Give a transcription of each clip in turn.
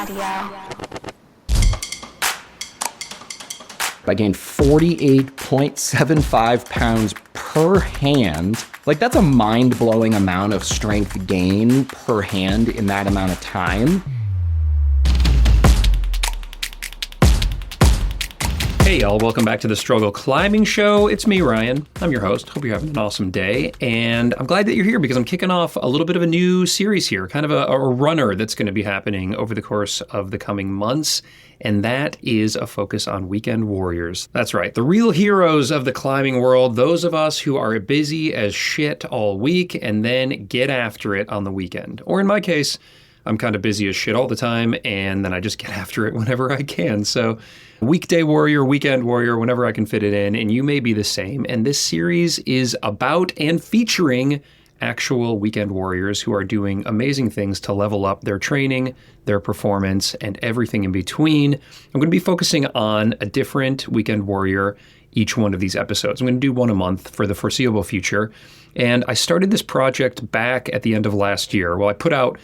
Audio. I gained 48.75 pounds per hand. Like, that's a mind-blowing amount of strength gain per hand in that amount of time. Hey y'all, welcome back to the Struggle Climbing Show. It's me, Ryan. I'm your host. Hope you're having an awesome day. And I'm glad that you're here because I'm kicking off a little bit of a new series here, kind of a runner that's going to be happening over the course of the coming months. And that is a focus on weekend warriors. That's right, the real heroes of the climbing world, those of us who are busy as shit all week and then get after it on the weekend. Or in my case, I'm kind of busy as shit all the time, and then I just get after it whenever I can. So weekday warrior, weekend warrior, whenever I can fit it in, and you may be the same. And this series is about and featuring actual weekend warriors who are doing amazing things to level up their training, their performance, and everything in between. I'm going to be focusing on a different weekend warrior each one of these episodes. I'm going to do one a month for the foreseeable future. And I started this project back at the end of last year. Well, I put out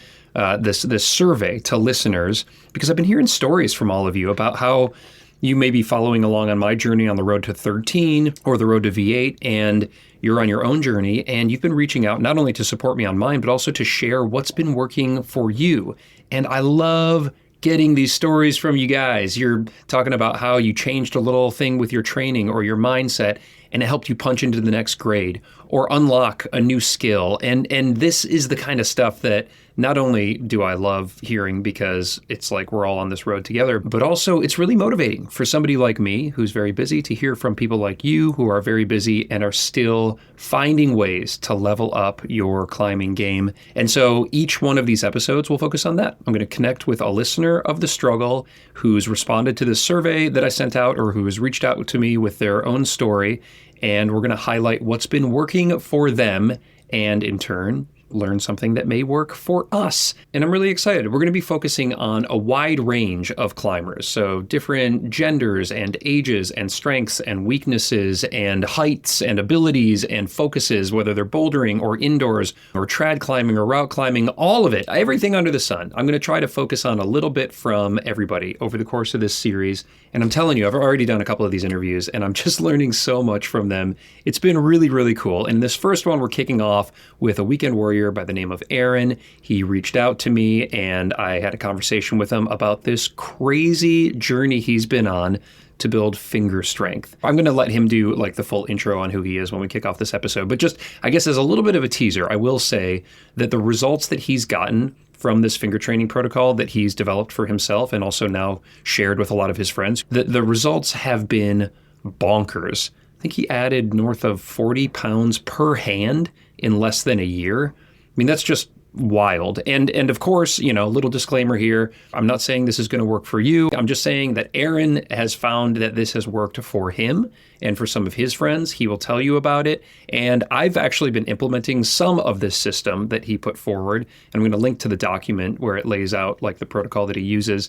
this survey to listeners because I've been hearing stories from all of you about how you may be following along on my journey on the road to 13 or the road to V8, and you're on your own journey, and you've been reaching out not only to support me on mine, but also to share what's been working for you. And I love getting these stories from you guys. You're talking about how you changed a little thing with your training or your mindset, and it helped you punch into the next grade or unlock a new skill. And this is the kind of stuff that not only do I love hearing because it's like we're all on this road together, but also it's really motivating for somebody like me who's very busy to hear from people like you who are very busy and are still finding ways to level up your climbing game. And so each one of these episodes will focus on that. I'm going to connect with a listener of the struggle who's responded to this survey that I sent out or who has reached out to me with their own story. And we're going to highlight what's been working for them and in turn, learn something that may work for us. And I'm really excited. We're going to be focusing on a wide range of climbers. So different genders and ages and strengths and weaknesses and heights and abilities and focuses, whether they're bouldering or indoors or trad climbing or route climbing, all of it, everything under the sun. I'm going to try to focus on a little bit from everybody over the course of this series. And I'm telling you, I've already done a couple of these interviews and I'm just learning so much from them. It's been really, really cool. And this first one, we're kicking off with a weekend warrior by the name of Aaron. He reached out to me and I had a conversation with him about this crazy journey he's been on to build finger strength. I'm going to let him do like the full intro on who he is when we kick off this episode. But just, I guess as a little bit of a teaser, I will say that the results that he's gotten from this finger training protocol that he's developed for himself and also now shared with a lot of his friends, the results have been bonkers. I think he added north of 40 pounds per hand in less than a year. I mean, that's just wild. And of course, you know, little disclaimer here, I'm not saying this is going to work for you. I'm just saying that Aaron has found that this has worked for him and for some of his friends. He will tell you about it. And I've actually been implementing some of this system that he put forward. I'm going to link to the document where it lays out like the protocol that he uses.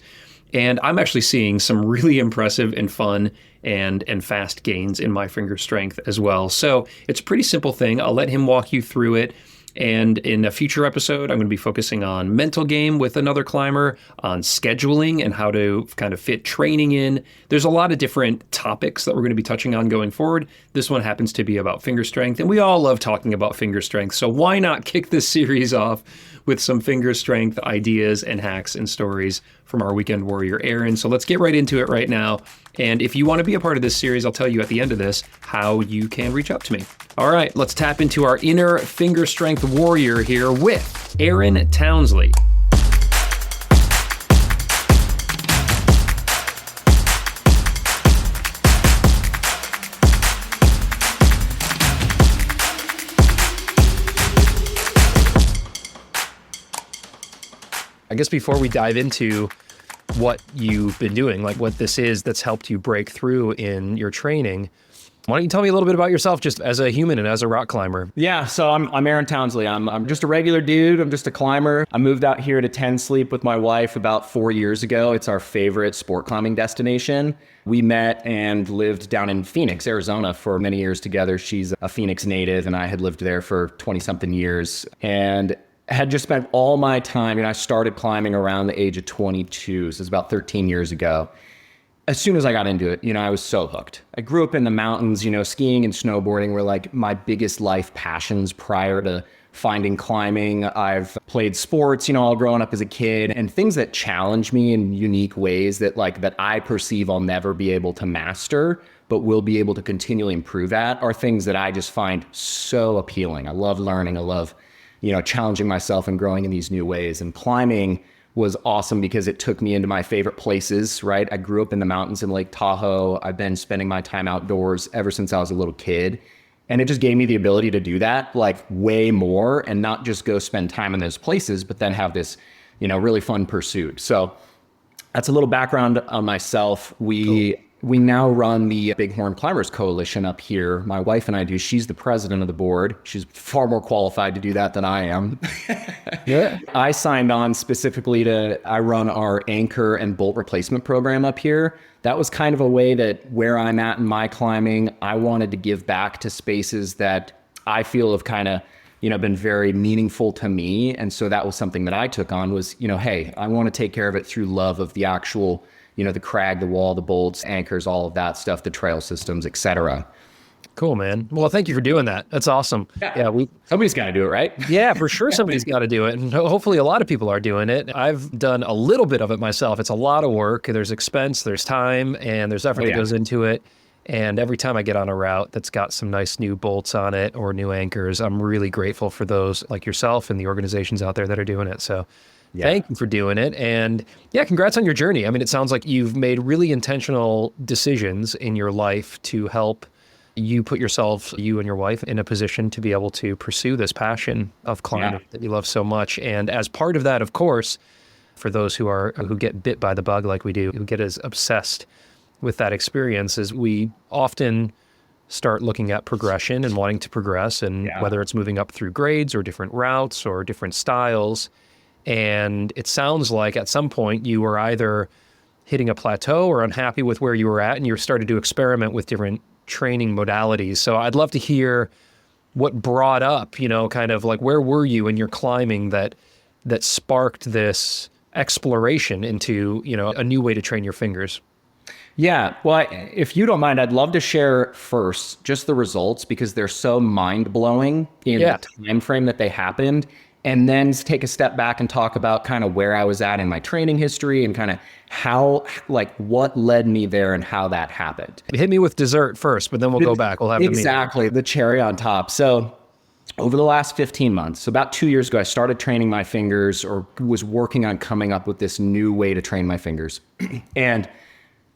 And I'm actually seeing some really impressive and fun and fast gains in my finger strength as well. So it's a pretty simple thing. I'll let him walk you through it. And in a future episode, I'm going to be focusing on mental game with another climber, on scheduling and how to kind of fit training in. There's a lot of different topics that we're going to be touching on going forward. This one happens to be about finger strength, and we all love talking about finger strength. So why not kick this series off with some finger strength ideas and hacks and stories from our weekend warrior, Aaron. So let's get right into it right now. And if you want to be a part of this series, I'll tell you at the end of this how you can reach out to me. All right, let's tap into our inner finger strength warrior here with Aaron Townsley. I guess before we dive into what you've been doing, like what this is that's helped you break through in your training, why don't you tell me a little bit about yourself just as a human and as a rock climber? Yeah, so I'm Aaron Townsley. I'm just a regular dude. I'm just a climber. I moved out here to Ten Sleep with my wife about 4 years ago. It's our favorite sport climbing destination. We met and lived down in Phoenix, Arizona for many years together. She's a Phoenix native and I had lived there for 20-something years. And had just spent all my time, I started climbing around the age of 22, so it's about 13 years ago. As soon as I got into it, I was so hooked. I grew up in the mountains, skiing and snowboarding were like my biggest life passions prior to finding climbing. I've played sports, all growing up as a kid, and things that challenge me in unique ways that I perceive I'll never be able to master, but will be able to continually improve at, are things that I just find so appealing. I love learning. I love, challenging myself and growing in these new ways. And climbing was awesome because it took me into my favorite places, right? I grew up in the mountains in Lake Tahoe. I've been spending my time outdoors ever since I was a little kid. And it just gave me the ability to do that like way more, and not just go spend time in those places, but then have this, really fun pursuit. So that's a little background on myself. We now run the Bighorn Climbers Coalition up here. My wife and I do. She's the president of the board. She's far more qualified to do that than I am. Yeah. I signed on specifically I run our anchor and bolt replacement program up here. That was kind of a way that where I'm at in my climbing, I wanted to give back to spaces that I feel have kind of, been very meaningful to me. And so that was something that I took on was, hey, I want to take care of it through love of the actual, the crag, the wall, the bolts, anchors, all of that stuff, the trail systems, etc. Cool, man. Well, thank you for doing that. That's awesome. Yeah, somebody's got to do it, right? Yeah, for sure somebody's got to do it. And hopefully a lot of people are doing it. I've done a little bit of it myself. It's a lot of work. There's expense, there's time, and there's effort that goes into it. And every time I get on a route that's got some nice new bolts on it or new anchors, I'm really grateful for those like yourself and the organizations out there that are doing it. So thank you for doing it. And congrats on your journey. I mean, it sounds like you've made really intentional decisions in your life to help you put yourself, you and your wife, in a position to be able to pursue this passion of climbing that you love so much. And as part of that, of course, for those who get bit by the bug like we do, who get as obsessed with that experience, is we often start looking at progression and wanting to progress, and whether it's moving up through grades or different routes or different styles. And it sounds like at some point you were either hitting a plateau or unhappy with where you were at, and you started to experiment with different training modalities. So I'd love to hear what brought up, kind of like where were you in your climbing that sparked this exploration into, a new way to train your fingers? Yeah, well, if you don't mind, I'd love to share first just the results, because they're so mind-blowing in the time frame that they happened, and then take a step back and talk about kind of where I was at in my training history and kind of how, what led me there and how that happened. Hit me with dessert first, but then we'll go back. We'll have exactly the cherry on top. So over the last 15 months, so about 2 years ago, I started training my fingers, or was working on coming up with this new way to train my fingers. And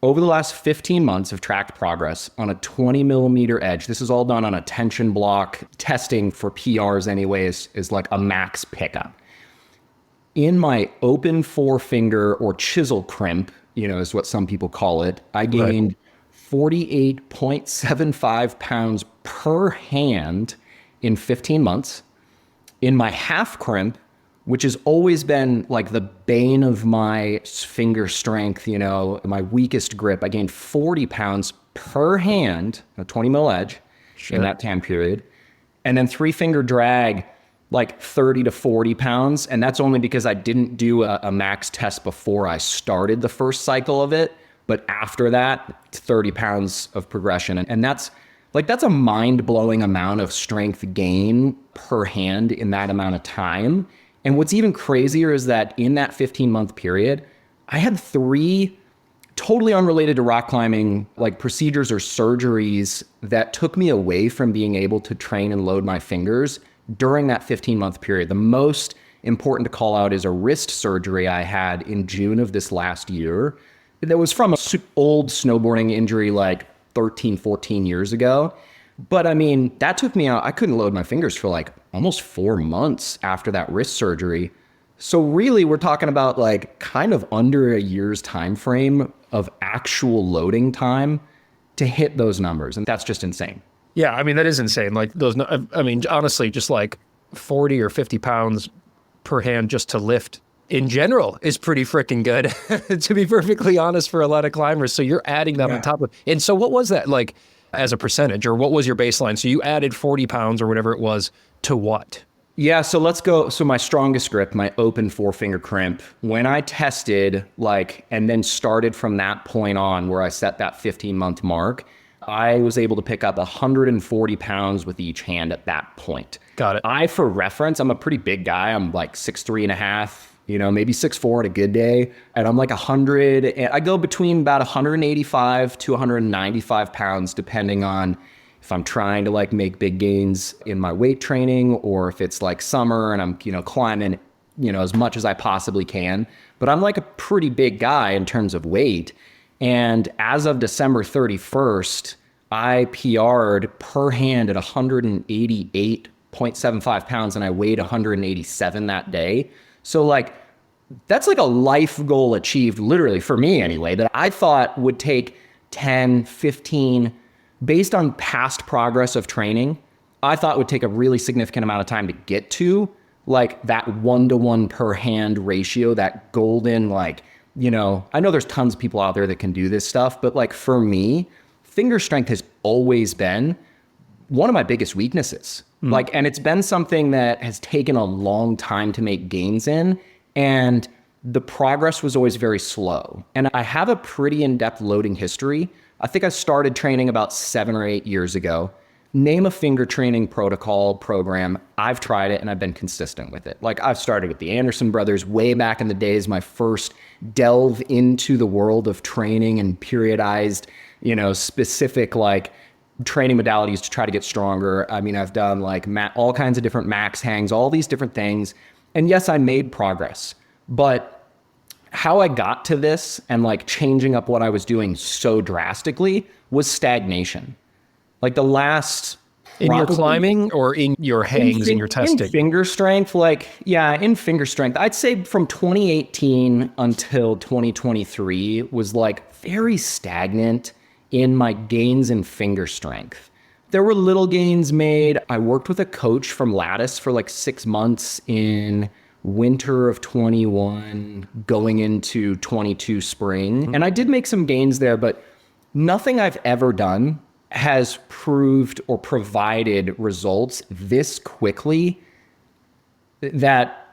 over the last 15 months, I've tracked progress on a 20 millimeter edge. This is all done on a tension block. Testing for PRs anyways is like a max pickup. In my open forefinger or chisel crimp, is what some people call it, I gained 48.75 pounds per hand in 15 months. In my half crimp, which has always been like the bane of my finger strength, my weakest grip, I gained 40 pounds per hand, a 20 mil edge in that time period. And then 3-finger drag, like 30 to 40 pounds. And that's only because I didn't do a max test before I started the first cycle of it. But after that, 30 pounds of progression. And that's a mind-blowing amount of strength gain per hand in that amount of time. And what's even crazier is that in that 15-month period, I had 3 totally unrelated to rock climbing, like procedures or surgeries that took me away from being able to train and load my fingers during that 15-month period. The most important to call out is a wrist surgery I had in June of this last year. That was from an old snowboarding injury like 13, 14 years ago. But I mean, that took me out. I couldn't load my fingers for like almost 4 months after that wrist surgery. So really, we're talking about like kind of under a year's time frame of actual loading time to hit those numbers. And that's just insane. Yeah, I mean, that is insane. Like honestly, just like 40 or 50 pounds per hand just to lift in general is pretty freaking good, to be perfectly honest, for a lot of climbers. So you're adding that on top of, and so what was that like as a percentage, or what was your baseline? So you added 40 pounds or whatever it was to what? Yeah, so let's go. So my strongest grip, my open four-finger crimp, when I tested, and then started from that point on where I set that 15-month mark, I was able to pick up 140 pounds with each hand at that point. Got it. For reference, I'm a pretty big guy. I'm like 6'3" and a half, maybe 6'4" at a good day. And I'm like 100, and I go between about 185 to 195 pounds, depending on if I'm trying to make big gains in my weight training, or if it's like summer and I'm, climbing, as much as I possibly can. But I'm like a pretty big guy in terms of weight. And as of December 31st, I PR'd per hand at 188.75 pounds, and I weighed 187 that day. So that's like a life goal achieved, literally for me anyway, that I thought would take 10, 15, based on past progress of training, I thought would take a really significant amount of time to get to that 1-to-1 per hand ratio, that golden, I know there's tons of people out there that can do this stuff, but for me, finger strength has always been one of my biggest weaknesses. And it's been something that has taken a long time to make gains in, and the progress was always very slow. And I have a pretty in-depth loading history. I think I started training about 7 or 8 years ago. Name a finger training protocol program. I've tried it and I've been consistent with it. I've started with the Anderson brothers way back in the days, my first delve into the world of training and periodized, specific training modalities to try to get stronger. I mean, I've done all kinds of different max hangs, all these different things. And yes, I made progress, but how I got to this and changing up what I was doing so drastically was stagnation. The last... In your climbing or in your hangs and your testing? In finger strength, in finger strength. I'd say from 2018 until 2023 was very stagnant in my gains in finger strength. There were little gains made. I worked with a coach from Lattice for 6 months in winter of 21 going into 22 spring. And I did make some gains there, but nothing I've ever done has proved or provided results this quickly that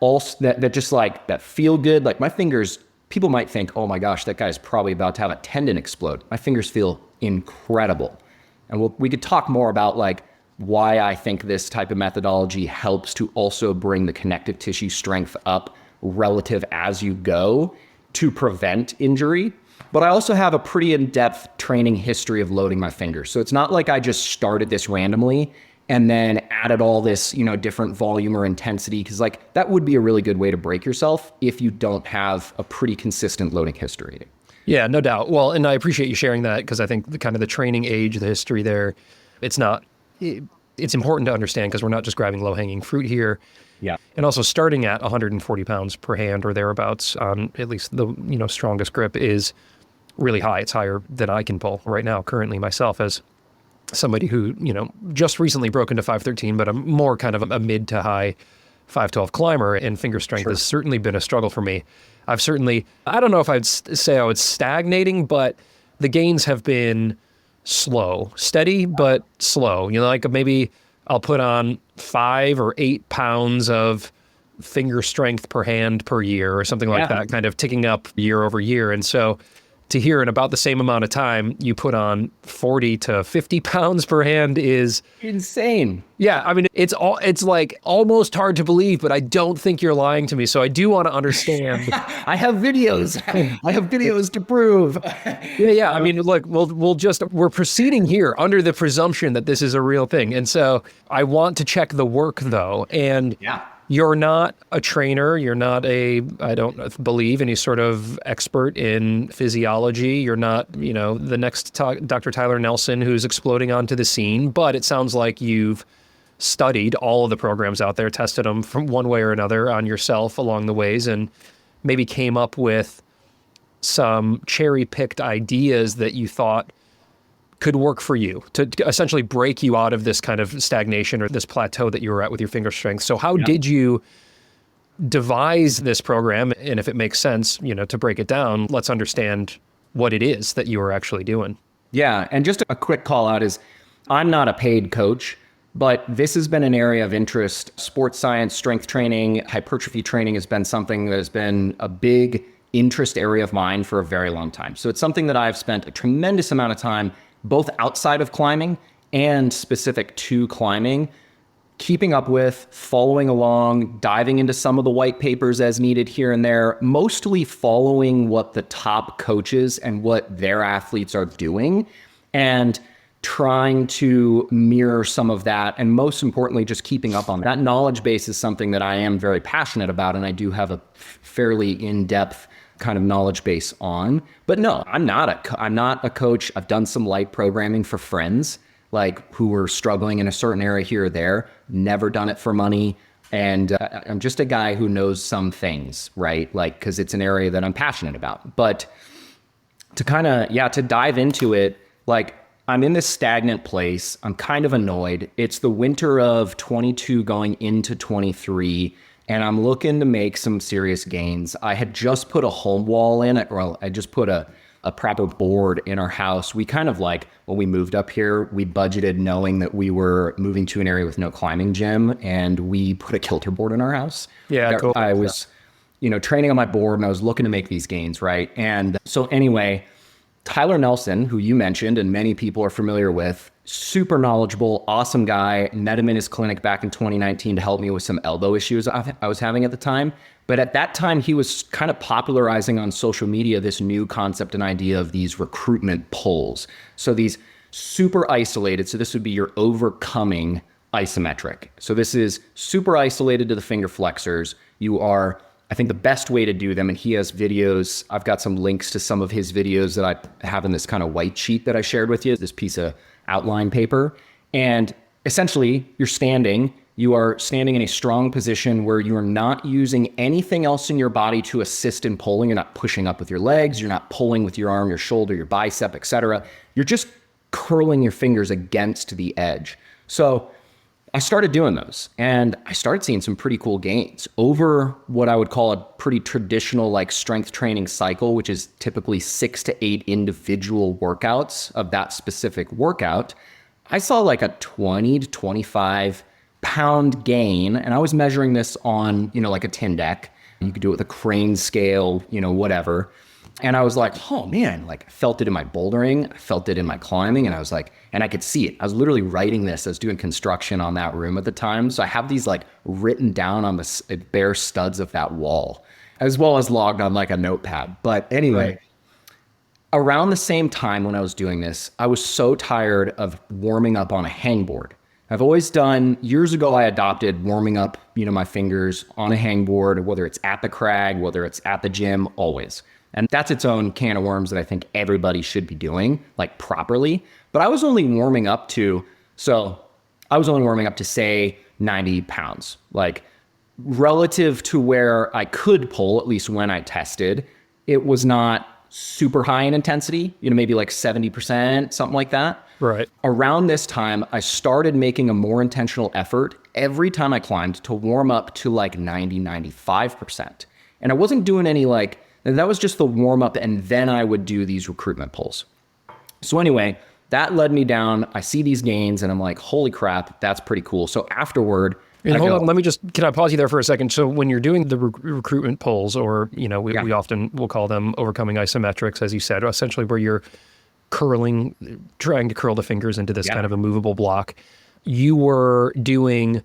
feel good. My fingers, people might think, oh my gosh, that guy's probably about to have a tendon explode. My fingers feel incredible. And we could talk more about why I think this type of methodology helps to also bring the connective tissue strength up relative as you go to prevent injury. But I also have a pretty in-depth training history of loading my fingers. So it's not like I just started this randomly and then added all this, different volume or intensity, because that would be a really good way to break yourself if you don't have a pretty consistent loading history. Yeah, no doubt. Well, and I appreciate you sharing that, because I think the training age, the history there, it's important to understand, because we're not just grabbing low-hanging fruit here. Yeah. And also starting at 140 pounds per hand or thereabouts on at least the strongest grip is really high. It's higher than I can pull right now currently myself, as somebody who, just recently broke into 513, but I'm more kind of a mid to high 512 climber, and finger strength has certainly been a struggle for me. I don't know if I'd say I was stagnating, but the gains have been slow, steady, but slow. Maybe I'll put on 5 or 8 pounds of finger strength per hand per year or something like that, kind of ticking up year over year. And so to hear in about the same amount of time, you put on 40 to 50 pounds per hand is insane. Yeah. I mean, it's almost hard to believe, but I don't think you're lying to me. So I do want to understand. I have videos. I have videos to prove. Yeah. I mean, look, we're proceeding here under the presumption that this is a real thing. And so I want to check the work though. And you're not a trainer. You're not I don't believe, any sort of expert in physiology. You're not, the next Dr. Tyler Nelson who's exploding onto the scene. But it sounds like you've studied all of the programs out there, tested them from one way or another on yourself along the ways, and maybe came up with some cherry-picked ideas that you thought could work for you to essentially break you out of this kind of stagnation or this plateau that you were at with your finger strength. So how did you devise this program? And if it makes sense, to break it down, let's understand what it is that you were actually doing. Yeah. And just a quick call out is I'm not a paid coach, But this has been an area of interest. Sports science, strength training, hypertrophy training has been something that has been a big interest area of mine for a very long time. So it's something that I've spent a tremendous amount of time, both outside of climbing and specific to climbing, keeping up with, following along, diving into some of the white papers as needed here and there, mostly following what the top coaches and what their athletes are doing, and trying to mirror some of that. And most importantly, just keeping up on that. Knowledge base is something that I am very passionate about, and I do have a fairly in-depth kind of knowledge base on. But no, I'm not a coach. I've done some light programming for friends, like who were struggling in a certain area here or there, never done it for money. And I'm just a guy who knows some things, right? Like, cause it's an area that I'm passionate about. But to to dive into it, like I'm in this stagnant place. I'm kind of annoyed. It's the winter of 22 going into 23. And I'm looking to make some serious gains. I had just put a home wall in it. Well, I just put a proper board in our house. We kind of like, when we moved up here, we budgeted knowing that we were moving to an area with no climbing gym, and we put a kilter board in our house. Yeah, cool. I was, training on my board, and I was looking to make these gains, right? And so anyway, Tyler Nelson, who you mentioned and many people are familiar with, super knowledgeable, awesome guy. Met him in his clinic back in 2019 to help me with some elbow issues I was having at the time. But at that time, he was kind of popularizing on social media this new concept and idea of these recruitment pulls. So these super isolated, so this would be your overcoming isometric. So this is super isolated to the finger flexors. You are, I think the best way to do them, and he has videos, I've got some links to some of his videos that I have in this kind of white sheet that I shared with you, this piece of outline paper. And essentially you are standing in a strong position where you are not using anything else in your body to assist in pulling. You're not pushing up with your legs. You're not pulling with your arm, your shoulder, your bicep, etc. You're just curling your fingers against the edge. So I started doing those, and I started seeing some pretty cool gains over what I would call a pretty traditional like strength training cycle, which is typically 6 to 8 individual workouts of that specific workout. I saw like a 20 to 25 pound gain, and I was measuring this on, like a tin deck. You could do it with a crane scale, whatever. And I was like, oh man, like I felt it in my bouldering, I felt it in my climbing, and I was like, and I could see it. I was literally writing this. I was doing construction on that room at the time. So I have these like written down on the bare studs of that wall, as well as logged on like a notepad. But anyway, around the same time when I was doing this, I was so tired of warming up on a hangboard. I've always done, years ago, I adopted warming up, my fingers on a hangboard, whether it's at the crag, whether it's at the gym, always. And that's its own can of worms that I think everybody should be doing, like properly. But I was only warming up to say 90 pounds, like relative to where I could pull, at least when I tested. It was not super high in intensity, maybe like 70%, something like that. Right. Around this time, I started making a more intentional effort every time I climbed to warm up to like 90, 95%. And I wasn't doing any that was just the warm up, and then I would do these recruitment pulls. So anyway, that led me down. I see these gains and I'm like, holy crap, that's pretty cool. So afterward, and hold on, can I pause you there for a second? So when you're doing the recruitment pulls, or, we often will call them overcoming isometrics, as you said, essentially where you're trying to curl the fingers into this kind of a movable block, you were doing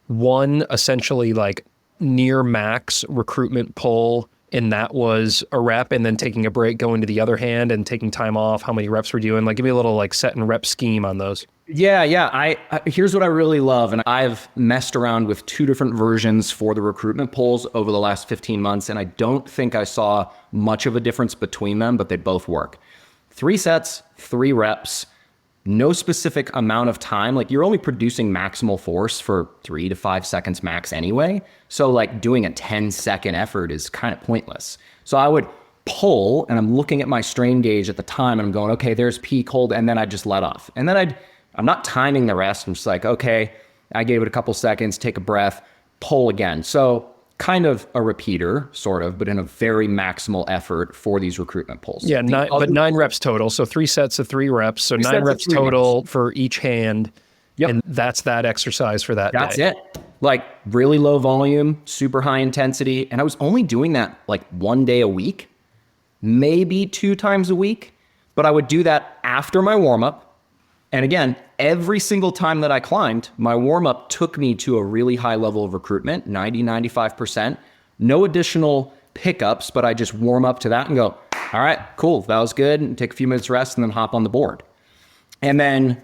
one essentially like near max recruitment pull, and that was a rep, and then taking a break, going to the other hand and taking time off. How many reps we're doing? Like, give me a little like set and rep scheme on those. Yeah. I here's what I really love. And I've messed around with 2 different versions for the recruitment pulls over the last 15 months. And I don't think I saw much of a difference between them, but they both work. 3 sets, 3 reps, no specific amount of time. Like, you're only producing maximal force for 3 to 5 seconds max anyway. So like doing a 10-second effort is kind of pointless. So I would pull, and I'm looking at my strain gauge at the time, and I'm going, okay, there's peak, hold, and then I just let off. And then I'm not timing the rest. I'm just like, okay, I gave it a couple seconds, take a breath, pull again. So kind of a repeater, sort of, but in a very maximal effort for these recruitment pulls. Yeah, 9 reps total. So 3 sets of 3 reps. So 9 reps total for each hand. Yep. And that's that exercise for that That's day. it. Like really low volume, super high intensity. And I was only doing that like 1 day a week, maybe 2 times a week. But I would do that after my warm up. And again, every single time that I climbed, my warm up took me to a really high level of recruitment, 90, 95%. No additional pickups, but I just warm up to that and go, all right, cool. That was good. And take a few minutes rest and then hop on the board. And then,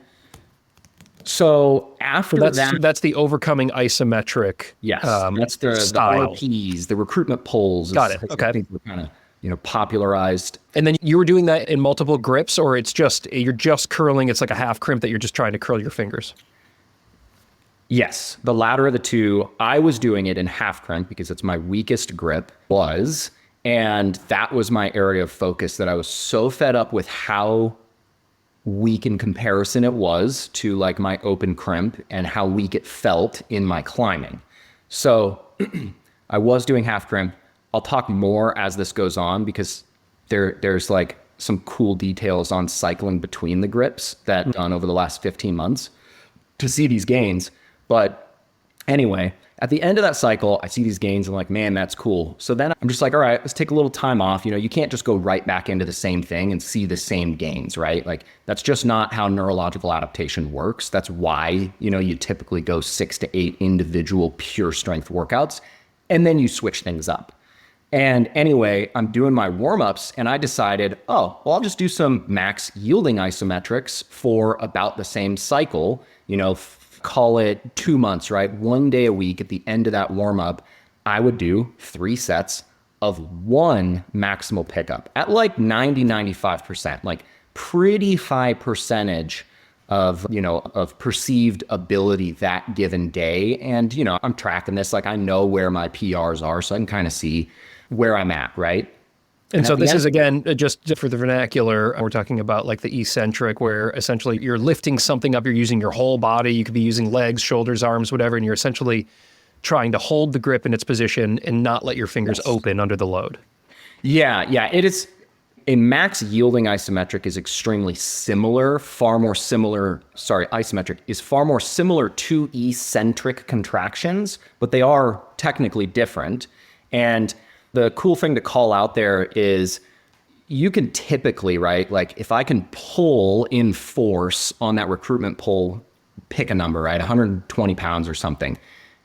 so after That's the overcoming isometric. yes, that's the style. RPs, the recruitment polls. Got it. Okay. I think were kind of, popularized. And then you were doing that in multiple grips, or you're just curling. It's like a half crimp that you're just trying to curl your fingers. Yes, the latter of the two. I was doing it in half crimp because it's my weakest grip and that was my area of focus that I was so fed up with how weak in comparison it was to like my open crimp and how weak it felt in my climbing. So I was doing half crimp. I'll talk more as this goes on because there's like some cool details on cycling between the grips that I've done over the last 15 months to see these gains. But anyway, at the end of that cycle, I see these gains and I'm like, man, that's cool. So then I'm just like, all right, let's take a little time off. You can't just go right back into the same thing and see the same gains, right? Like that's just not how neurological adaptation works. That's why, you typically go 6 to 8 individual pure strength workouts and then you switch things up. And anyway, I'm doing my warm-ups and I decided, I'll just do some max yielding isometrics for about the same cycle, call it 2 months, right? 1 day a week. At the end of that warm up, I would do 3 sets of 1 maximal pickup at like 90, 95%, like pretty high percentage of perceived ability that given day. And, I'm tracking this, like I know where my PRs are, so I can kind of see where I'm at, right? And so this is, again, just for the vernacular, we're talking about like the eccentric, where essentially you're lifting something up, you're using your whole body, you could be using legs, shoulders, arms, whatever, and you're essentially trying to hold the grip in its position and not let your fingers open under the load. Yeah, it is. A max yielding isometric is extremely similar, isometric is far more similar to eccentric contractions, but they are technically different. And the cool thing to call out there is you can typically, right? Like if I can pull in force on that recruitment pull, pick a number, right? 120 pounds or something,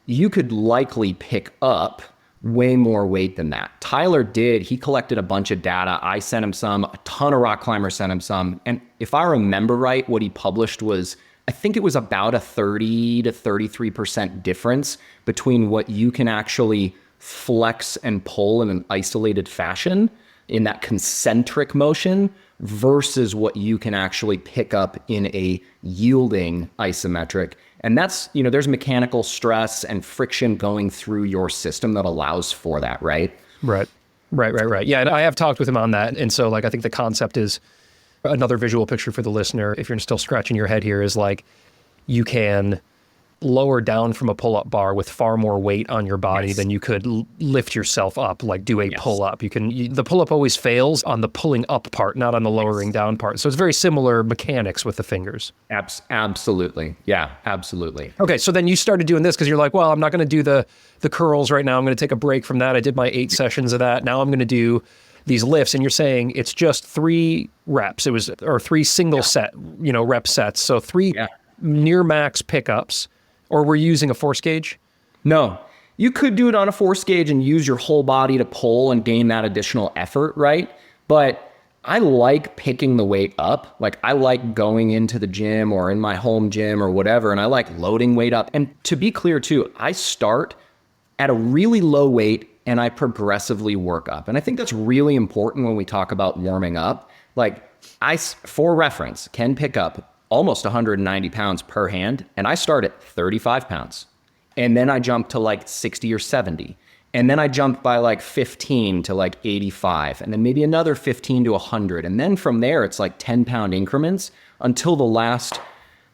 you could likely pick up way more weight than that. Tyler did. He collected a bunch of data. I sent him some, a ton of rock climbers sent him some. And if I remember right, what he published was, I think it was about a 30 to 33% difference between what you can actually flex and pull in an isolated fashion in that concentric motion versus what you can actually pick up in a yielding isometric. And that's, there's mechanical stress and friction going through your system that allows for that, right? Right. Yeah, and I have talked with him on that. And so like I think the concept is another visual picture for the listener, if you're still scratching your head here, is like you can lower down from a pull-up bar with far more weight on your body than you could lift yourself up, like do a pull-up. The pull-up always fails on the pulling up part, not on the lowering down part. So it's very similar mechanics with the fingers. Absolutely. Yeah, absolutely. Okay, so then you started doing this because you're like, well, I'm not going to do the curls right now. I'm going to take a break from that. I did my 8 sessions of that. Now I'm going to do these lifts. And you're saying it's just 3 reps. Or 3 single set, rep sets. So 3 near max pickups. Or we're using a force gauge? No. You could do it on a force gauge and use your whole body to pull and gain that additional effort, right? But I like picking the weight up. Like I like going into the gym or in my home gym or whatever, and I like loading weight up. And to be clear too, I start at a really low weight and I progressively work up. And I think that's really important when we talk about warming up. Like for reference, can pick up almost 190 pounds per hand. And I start at 35 pounds. And then I jump to like 60 or 70. And then I jump by like 15 to like 85. And then maybe another 15 to 100. And then from there, it's like 10-pound increments until the last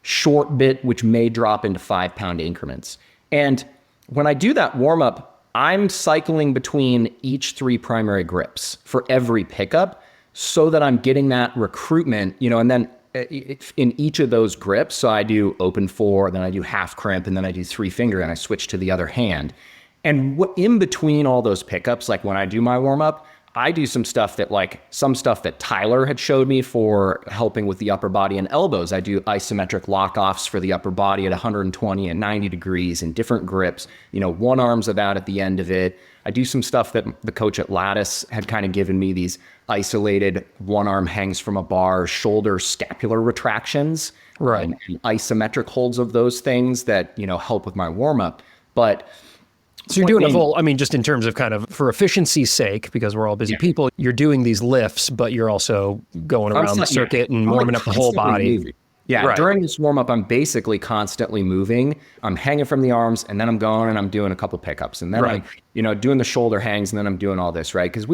short bit, which may drop into 5-pound increments. And when I do that warm up, I'm cycling between each 3 primary grips for every pickup so that I'm getting that recruitment, and then in each of those grips. So I do open 4, then I do half crimp, and then I do 3 finger, and I switch to the other hand. And in between all those pickups, like when I do my warm up, I do some stuff that Tyler had showed me for helping with the upper body and elbows. I do isometric lock-offs for the upper body at 120 and 90 degrees and different grips, one arms of that at the end of it. I do some stuff that the coach at Lattice had kind of given me, these isolated one arm hangs from a bar, shoulder scapular retractions, right? And isometric holds of those things that, help with my warm up. But so you're doing a full, just in terms of kind of for efficiency's sake, because we're all busy people, you're doing these lifts, but you're also going around the circuit and warming up the whole body. Moving. Yeah, right. During this warm up, I'm basically constantly moving. I'm hanging from the arms, and then I'm going and I'm doing a couple pickups, and then I'm, doing the shoulder hangs, and then I'm doing all this, right? Because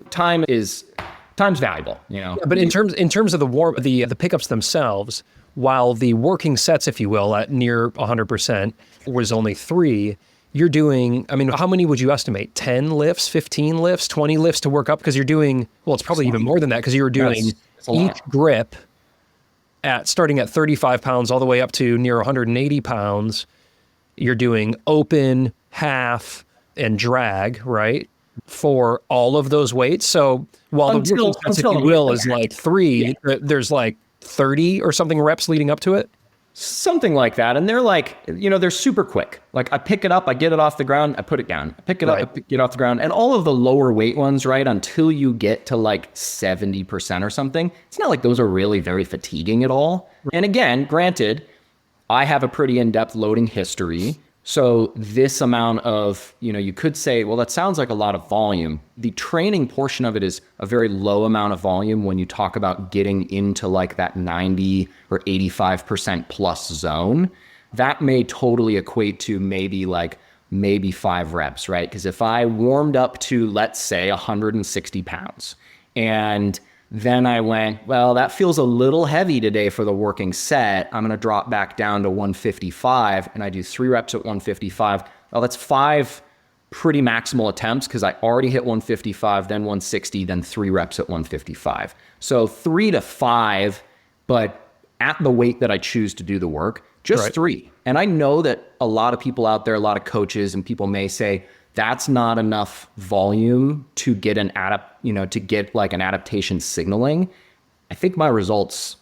time's valuable, Yeah, but in terms of the pickups themselves, while the working sets, if you will, at near 100% was only 3. You're doing, how many would you estimate? 10 lifts, 15 lifts, 20 lifts to work up? Because you're doing, it's probably even more than that, because you were doing each grip starting at 35 pounds all the way up to near 180 pounds. You're doing open, half, and drag, right? For all of those weights. So while the working sets, if you will, is like 3, there's like 30 or something reps leading up to it. Something like that. And they're like, they're super quick. Like I pick it up, I get it off the ground, I put it down. I pick it up, I get it off the ground. And all of the lower weight ones, right, until you get to like 70% or something, it's not like those are really very fatiguing at all. And again, granted, I have a pretty in-depth loading history. So this amount of, you could say, well, that sounds like a lot of volume. The training portion of it is a very low amount of volume when you talk about getting into like that 90 or 85% plus zone. That may totally equate to maybe 5 reps, right? Because if I warmed up to, let's say, 160 pounds, and then I went, well, that feels a little heavy today for the working set. I'm going to drop back down to 155, and I do 3 reps at 155. Well, that's 5 pretty maximal attempts because I already hit 155, then 160, then 3 reps at 155. So 3 to 5, but at the weight that I choose to do the work, just 3. And I know that a lot of people out there, a lot of coaches and people may say, that's not enough volume to get an adaptation signaling. I think my results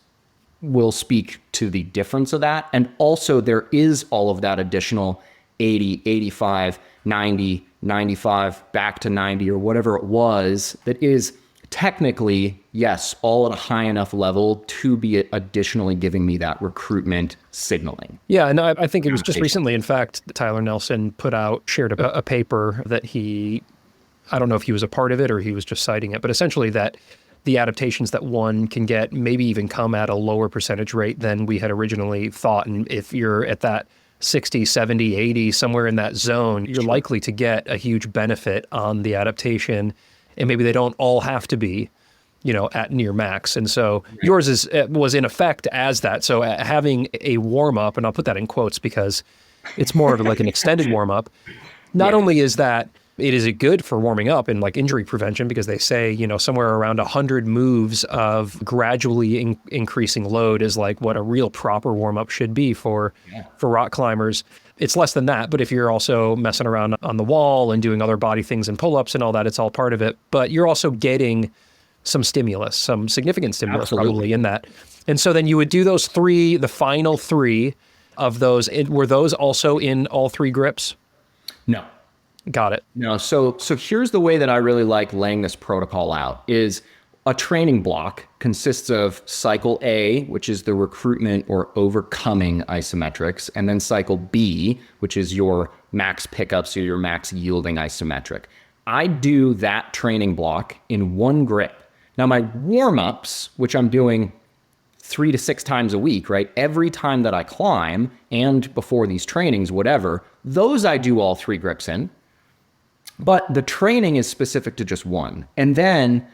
will speak to the difference of that. And also there is all of that additional 80, 85, 90, 95, back to 90 or whatever it was that is technically, yes, all at a high enough level to be additionally giving me that recruitment signaling. Yeah, and I think it was just recently, in fact, Tyler Nelson shared a paper that I don't know if he was a part of it or he was just citing it, but essentially that the adaptations that one can get maybe even come at a lower percentage rate than we had originally thought. And if you're at that 60, 70, 80, somewhere in that zone, you're likely to get a huge benefit on the adaptation. And maybe they don't all have to be, at near max. And so yours was in effect as that. So having a warm up, and I'll put that in quotes because it's more of like an extended warm up. Not only is that it is good for warming up and like injury prevention, because they say, somewhere around 100 moves of gradually increasing load is like what a real proper warm up should be for rock climbers. It's less than that, but if you're also messing around on the wall and doing other body things and pull-ups and all that, it's all part of it. But you're also getting some stimulus, some significant stimulus probably in that. And so then you would do those 3, the final 3 of those. Were those also in all 3 grips? No. Got it. No. So here's the way that I really like laying this protocol out is a training block consists of cycle A, which is the recruitment or overcoming isometrics, and then cycle B, which is your max pickups or your max yielding isometric. I do that training block in 1 grip. Now my warm-ups, which I'm doing 3 to 6 times a week, right? Every time that I climb and before these trainings, whatever, those I do all 3 grips in. But the training is specific to just 1. And then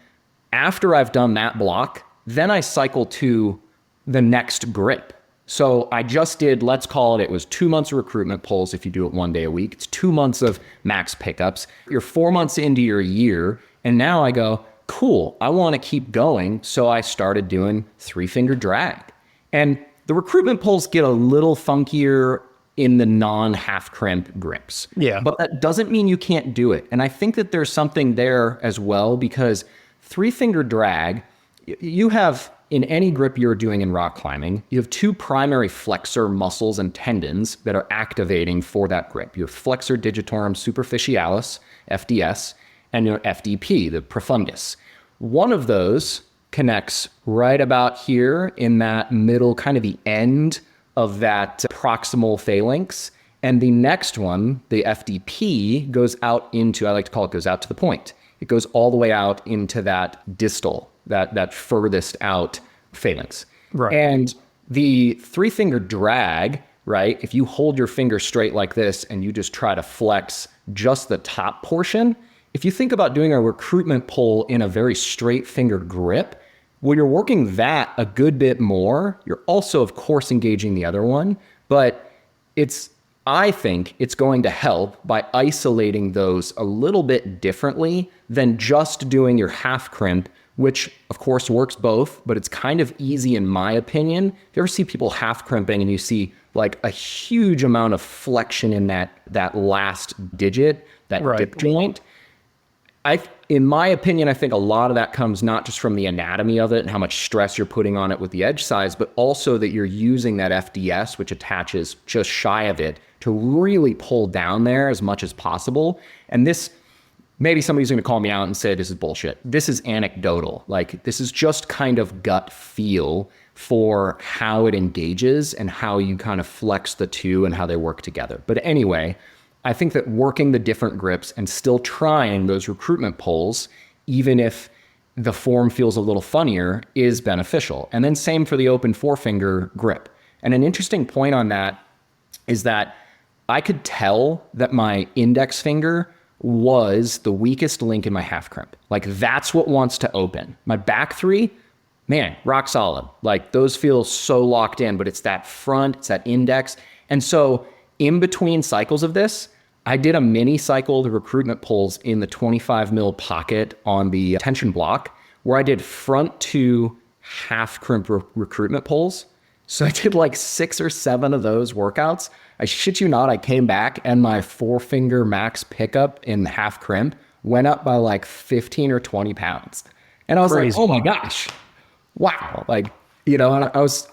after I've done that block, then I cycle to the next grip. So I just did, let's call it was 2 months of recruitment pulls if you do it 1 day a week. It's 2 months of max pickups. You're 4 months into your year. And now I go, cool, I want to keep going. So I started doing 3-finger drag. And the recruitment pulls get a little funkier in the non-half crimp grips. Yeah. But that doesn't mean you can't do it. And I think that there's something there as well, because 3-finger drag, you have in any grip you're doing in rock climbing, you have 2 primary flexor muscles and tendons that are activating for that grip. You have flexor digitorum superficialis, FDS, and your FDP, the profundus. One of those connects right about here in that middle, kind of the end of that proximal phalanx. And the next one, the FDP, goes out into, I like to call it, goes out to the point. It goes all the way out into that distal, that furthest out phalanx. Right. And the 3-finger drag, right? If you hold your finger straight like this and you just try to flex just the top portion, if you think about doing a recruitment pull in a very straight finger grip, well, you're working that a good bit more. You're also, of course, engaging the other one, but I think it's going to help by isolating those a little bit differently than just doing your half crimp, which of course works both, but it's kind of easy in my opinion. If you ever see people half crimping and you see like a huge amount of flexion in that last digit, that dip joint, in my opinion, I think a lot of that comes not just from the anatomy of it and how much stress you're putting on it with the edge size, but also that you're using that FDS, which attaches just shy of it, to really pull down there as much as possible. And this, maybe somebody's going to call me out and say, this is bullshit. This is anecdotal. Like, this is just kind of gut feel for how it engages and how you kind of flex the two and how they work together. But anyway, I think that working the different grips and still trying those recruitment pulls, even if the form feels a little funnier, is beneficial. And then same for the open 4-finger grip. And an interesting point on that is that I could tell that my index finger was the weakest link in my half crimp. Like, that's what wants to open. My back 3, man, rock solid. Like, those feel so locked in, but it's that front, it's that index. And so in between cycles of this, I did a mini cycle of the recruitment pulls in the 25 mil pocket on the tension block, where I did front 2 half crimp recruitment pulls. So I did like 6 or 7 of those workouts. I shit you not, I came back and my 4-finger max pickup in half crimp went up by like 15 or 20 pounds. And I was like, oh my gosh, wow. Like, and I was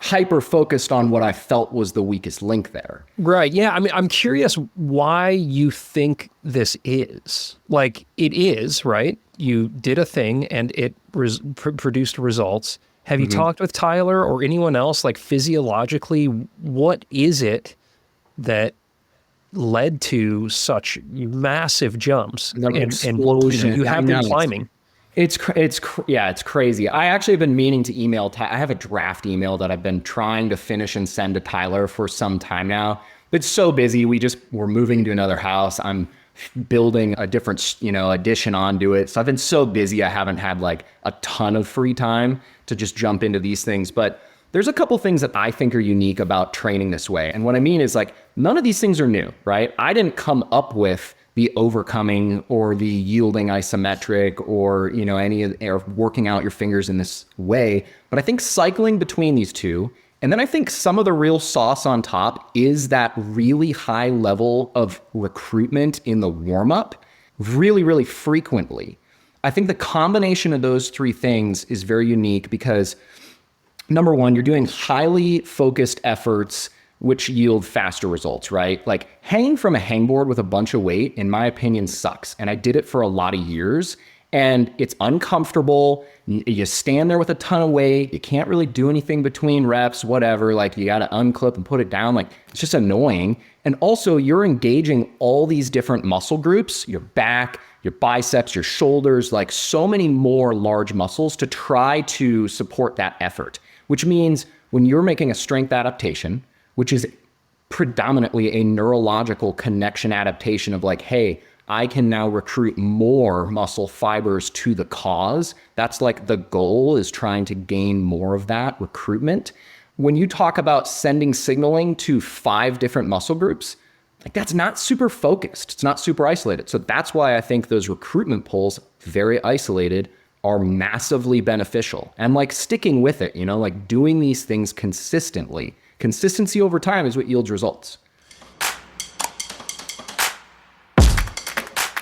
hyper focused on what I felt was the weakest link there. Right. Yeah. I mean, I'm curious why you think this is. Like, it is, right? You did a thing and it produced results. Have you talked with Tyler or anyone else, like, physiologically, what is it that led to such massive jumps and explosion? You have been climbing. It's crazy. I actually have been meaning to email. I have a draft email that I've been trying to finish and send to Tyler for some time now. It's so busy. We're moving to another house. I'm building a different, addition onto it. So I've been so busy. I haven't had like a ton of free time to just jump into these things. But there's a couple things that I think are unique about training this way. And what I mean is, like, none of these things are new, right? I didn't come up with the overcoming or the yielding isometric or, or working out your fingers in this way. But I think cycling between these two, and then I think some of the real sauce on top is that really high level of recruitment in the warm-up really, really frequently. I think the combination of those 3 things is very unique because, number one, you're doing highly focused efforts which yield faster results, right? Like, hanging from a hangboard with a bunch of weight, in my opinion, sucks. And I did it for a lot of years, and it's uncomfortable. You stand there with a ton of weight. You can't really do anything between reps, whatever. Like, you got to unclip and put it down. Like, it's just annoying. And also, you're engaging all these different muscle groups, your back, your biceps, your shoulders, like so many more large muscles to try to support that effort, which means when you're making a strength adaptation, which is predominantly a neurological connection adaptation of like, hey, I can now recruit more muscle fibers to the cause. That's like the goal, is trying to gain more of that recruitment. When you talk about sending signaling to 5 different muscle groups, like that's not super focused. It's not super isolated. So that's why I think those recruitment polls, very isolated, are massively beneficial. And like sticking with it, like doing these things consistently. Consistency over time is what yields results.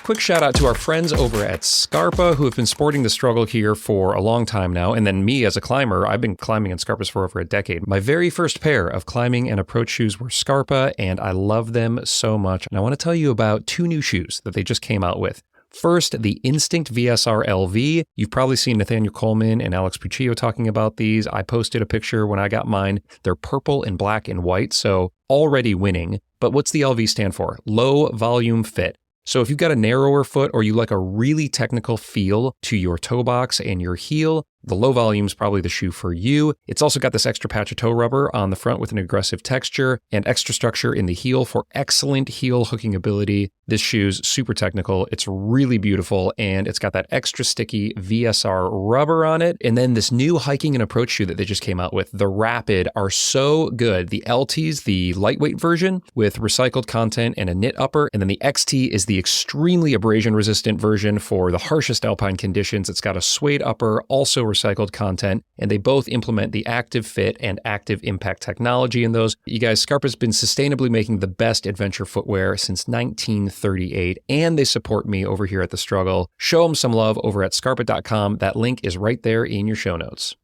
Quick shout out to our friends over at Scarpa who have been sporting the struggle here for a long time now. And then me as a climber, I've been climbing in Scarpas for over a decade. My very first pair of climbing and approach shoes were Scarpa, and I love them so much. And I want to tell you about 2 new shoes that they just came out with. First, the Instinct VSR LV. You've probably seen Nathaniel Coleman and Alex Puccio talking about these. I posted a picture when I got mine. They're purple and black and white, so already winning. But what's the LV stand for? Low volume fit. So if you've got a narrower foot or you like a really technical feel to your toe box and your heel, the low volume is probably the shoe for you. It's also got this extra patch of toe rubber on the front with an aggressive texture and extra structure in the heel for excellent heel hooking ability. This shoe's super technical. It's really beautiful, and it's got that extra sticky VSR rubber on it. And then this new hiking and approach shoe that they just came out with, the Rapid, are so good. The LT's the lightweight version with recycled content and a knit upper, and then the XT is the extremely abrasion resistant version for the harshest alpine conditions. It's got a suede upper, also recycled content, and they both implement the active fit and active impact technology in those. You guys, Scarpa's been sustainably making the best adventure footwear since 1938, and they support me over here at The Struggle. Show them some love over at scarpa.com. That link is right there in your show notes.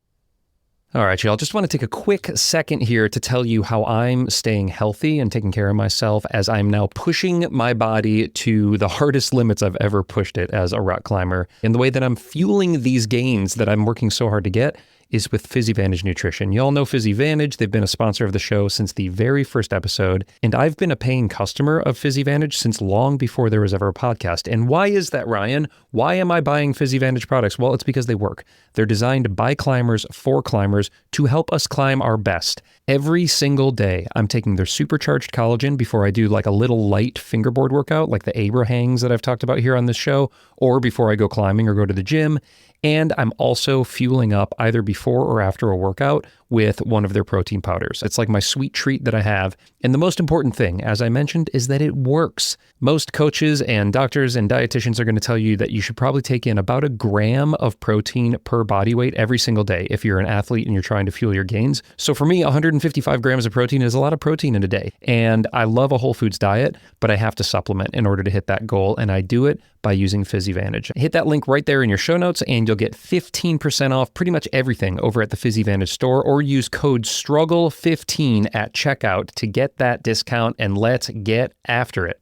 All right, y'all, just want to take a quick second here to tell you how I'm staying healthy and taking care of myself as I'm now pushing my body to the hardest limits I've ever pushed it as a rock climber. And the way that I'm fueling these gains that I'm working so hard to get is with PhysiVantage Nutrition. You all know PhysiVantage. They've been a sponsor of the show since the very first episode, and I've been a paying customer of PhysiVantage since long before there was ever a podcast. And why is that, Ryan? Why am I buying PhysiVantage products? Well, it's because they work. They're designed by climbers for climbers to help us climb our best. Every single day, I'm taking their supercharged collagen before I do like a little light fingerboard workout, like the Abrahangs that I've talked about here on this show, or before I go climbing or go to the gym. And I'm also fueling up either before or after a workout with one of their protein powders. It's like my sweet treat that I have. And the most important thing, as I mentioned, is that it works. Most coaches and doctors and dietitians are going to tell you that you should probably take in about 1 gram of protein per body weight every single day if you're an athlete and you're trying to fuel your gains. So for me, 155 grams of protein is a lot of protein in a day. And I love a whole foods diet, but I have to supplement in order to hit that goal. And I do it by using PhysiVantage. Hit that link right there in your show notes and you'll get 15% off pretty much everything over at the PhysiVantage store, or use code STRUGGLE15 at checkout to get that discount, and let's get after it.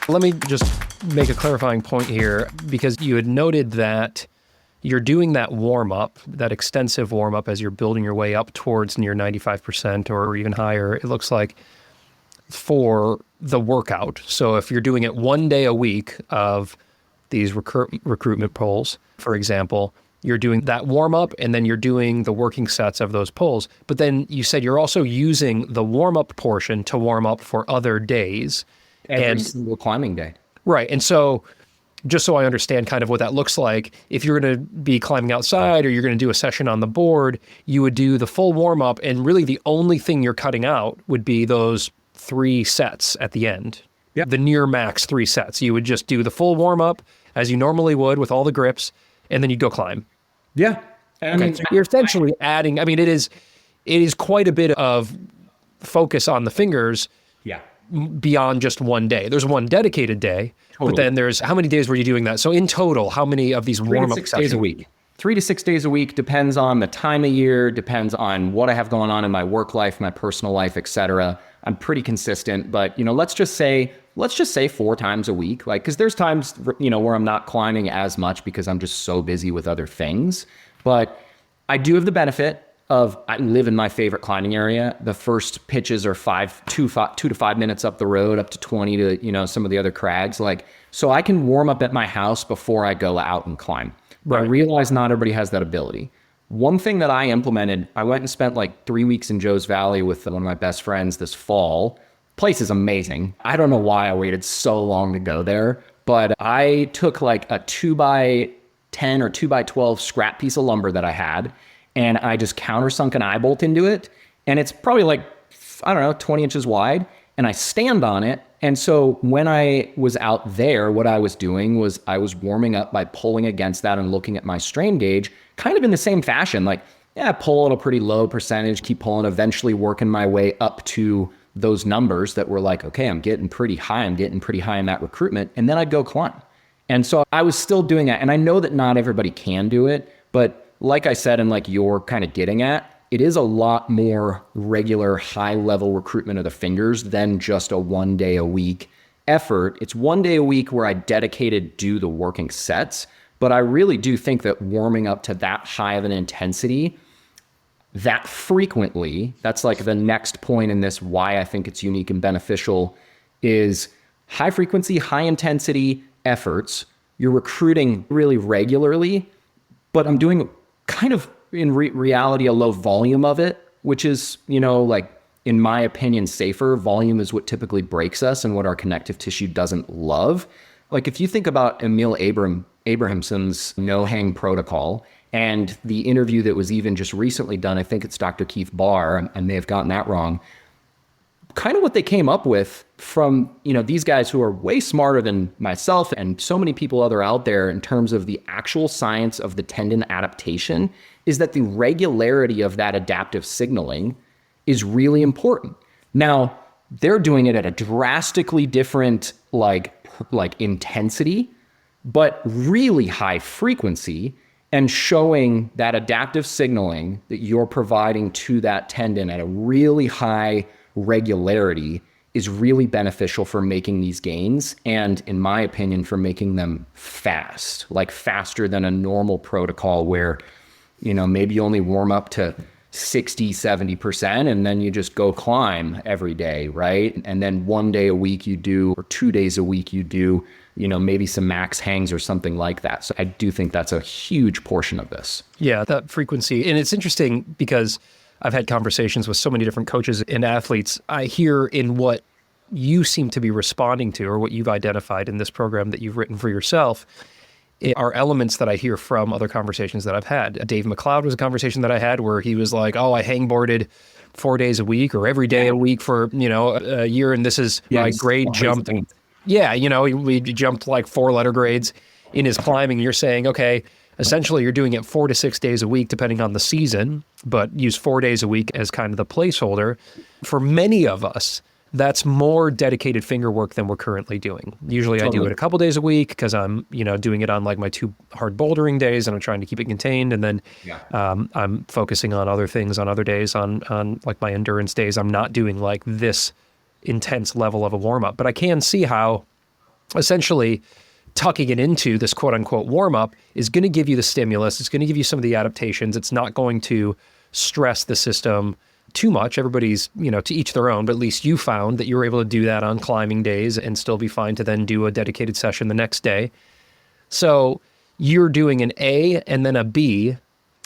Let me just make a clarifying point here, because you had noted that you're doing that warm-up, that extensive warm-up as you're building your way up towards near 95% or even higher, it looks like, for the workout. So if you're doing it 1 day a week of these recruitment pulls, for example, you're doing that warm-up and then you're doing the working sets of those pulls. But then you said you're also using the warm-up portion to warm up for other days. Every single climbing day. Right. And so just so I understand kind of what that looks like, if you're going to be climbing outside or you're going to do a session on the board, you would do the full warm-up, and really the only thing you're cutting out would be those 3 sets at the end. Yep. The near max 3 sets. You would just do the full warm-up as you normally would with all the grips, and then you'd go climb. Yeah. Okay. So you're essentially adding, I mean, it is quite a bit of focus on the fingers. Yeah. Beyond just 1 day. There's 1 dedicated day, totally. But then there's, how many days were you doing that? So in total, how many of these warm-up sessions? 3 to 6 days a week. 3 to 6 days a week, depends on the time of year, depends on what I have going on in my work life, my personal life, etc. I'm pretty consistent, but let's just say 4 times a week, like, because there's times where I'm not climbing as much because I'm just so busy with other things. But I do have the benefit of, I live in my favorite climbing area. The first pitches are 2 to 5 minutes up the road, up to 20 to some of the other crags. Like, so I can warm up at my house before I go out and climb. Right. I realize not everybody has that ability. One thing that I implemented, I went and spent like 3 weeks in Joe's Valley with one of my best friends this fall. Place is amazing. I don't know why I waited so long to go there, but I took like a 2x10 or 2x12 scrap piece of lumber that I had, and I just countersunk an eye bolt into it. And it's probably like I don't know, 20 inches wide, and I stand on it. And so when I was out there, what I was doing was I was warming up by pulling against that and looking at my strain gauge kind of in the same fashion. Like, yeah, pull at a pretty low percentage, keep pulling, eventually working my way up to those numbers that were like, okay, I'm getting pretty high in that recruitment. And then I'd go climb. And so I was still doing that. And I know that not everybody can do it, but like I said, and like you're kind of getting at, it is a lot more regular high level recruitment of the fingers than just a 1 day a week effort. It's 1 day a week where I dedicated do the working sets, but I really do think that warming up to that high of an intensity that frequently, that's like the next point in this, why I think it's unique and beneficial, is high frequency, high intensity efforts. You're recruiting really regularly, but I'm doing kind of in reality, a low volume of it, which is, like in my opinion, safer. Volume is what typically breaks us and what our connective tissue doesn't love. Like if you think about Emil Abrahamson's no-hang protocol and the interview that was even just recently done, I think it's Dr. Keith Barr, I may have gotten that wrong. Kind of what they came up with from, these guys who are way smarter than myself and so many people other out there in terms of the actual science of the tendon adaptation is that the regularity of that adaptive signaling is really important. Now, they're doing it at a drastically different like intensity, but really high frequency, and showing that adaptive signaling that you're providing to that tendon at a really high regularity is really beneficial for making these gains. And in my opinion, for making them fast, like faster than a normal protocol where, maybe you only warm up to 60, 70%, and then you just go climb every day, right? And then 1 day a week you do, or 2 days a week you do, maybe some max hangs or something like that. So I do think that's a huge portion of this. Yeah, that frequency. And it's interesting because I've had conversations with so many different coaches and athletes. I hear in what you seem to be responding to, or what you've identified in this program that you've written for yourself, are elements that I hear from other conversations that I've had. Dave McLeod was a conversation that I had where he was like, I hangboarded 4 days a week or every day a week for, a year. And this is my grade jumped. Yeah. We jumped like 4-letter grades in his climbing. You're saying, okay, essentially you're doing it 4 to 6 days a week, depending on the season, but use 4 days a week as kind of the placeholder. For many of us, that's more dedicated finger work than we're currently doing. Usually I do it a couple days a week because I'm, doing it on like my 2 hard bouldering days and I'm trying to keep it contained. And then I'm focusing on other things on other days, on like my endurance days. I'm not doing like this intense level of a warm up, but I can see how essentially tucking it into this quote unquote warm up is going to give you the stimulus. It's going to give you some of the adaptations. It's not going to stress the system too much. Everybody's, to each their own, but at least you found that you were able to do that on climbing days and still be fine to then do a dedicated session the next day. So you're doing an A and then a B.